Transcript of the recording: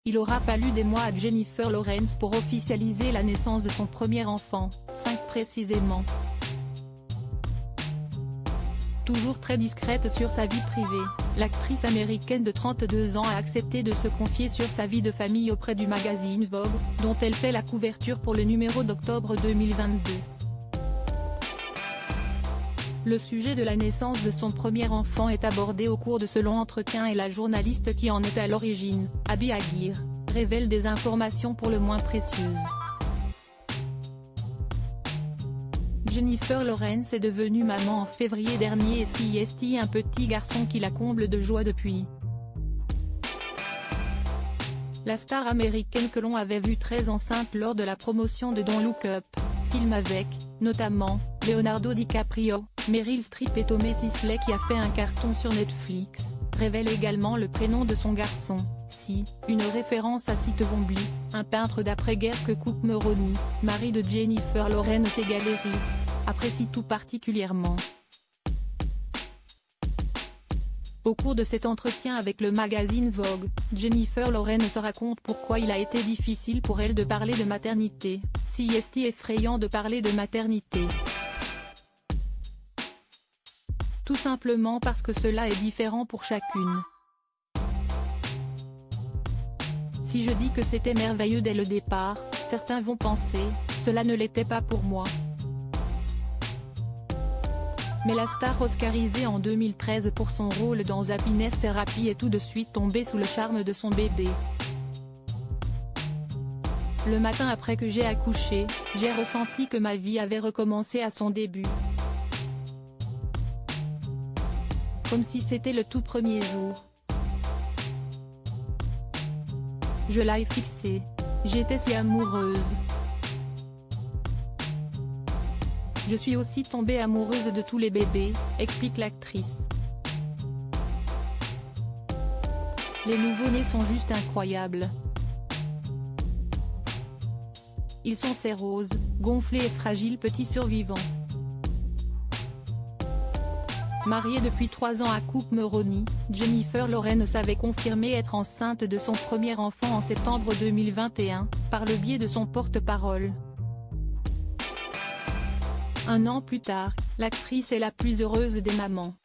Il aura fallu des mois à Jennifer Lawrence pour officialiser la naissance de son premier enfant, 5 précisément. Toujours très discrète sur sa vie privée, l'actrice américaine de 32 ans a accepté de se confier sur sa vie de famille auprès du magazine Vogue, dont elle fait la couverture pour le numéro d'octobre 2022. Le sujet de la naissance de son premier enfant est abordé au cours de ce long entretien et la journaliste qui en est à l'origine, Abby Aguirre, révèle des informations pour le moins précieuses. Jennifer Lawrence est devenue maman en février dernier et CST un petit garçon qui la comble de joie depuis. La star américaine que l'on avait vue très enceinte lors de la promotion de Don't Look Up, film avec, notamment, Leonardo DiCaprio, Meryl Streep et Tommy Sisley qui a fait un carton sur Netflix, révèle également le prénom de son garçon, Si, une référence à Cy Twombly, un peintre d'après-guerre que Coop Meroni, mari de Jennifer Lawrence et galériste, apprécie tout particulièrement. Au cours de cet entretien avec le magazine Vogue, Jennifer Lawrence se raconte pourquoi il a été difficile pour elle de parler de maternité, si est effrayant de parler de maternité. Tout simplement parce que cela est différent pour chacune. Si je dis que c'était merveilleux dès le départ, certains vont penser, cela ne l'était pas pour moi. Mais la star oscarisée en 2013 pour son rôle dans Happiness Therapy est tout de suite tombée sous le charme de son bébé. Le matin après que j'ai accouché, j'ai ressenti que ma vie avait recommencé à son début. Comme si c'était le tout premier jour. Je l'ai fixé. J'étais si amoureuse. Je suis aussi tombée amoureuse de tous les bébés, explique l'actrice. Les nouveau-nés sont juste incroyables. Ils sont ces roses, gonflés et fragiles petits survivants. Mariée depuis 3 ans à Coop Meroni, Jennifer Lawrence avait confirmé être enceinte de son premier enfant en septembre 2021, par le biais de son porte-parole. Un an plus tard, l'actrice est la plus heureuse des mamans.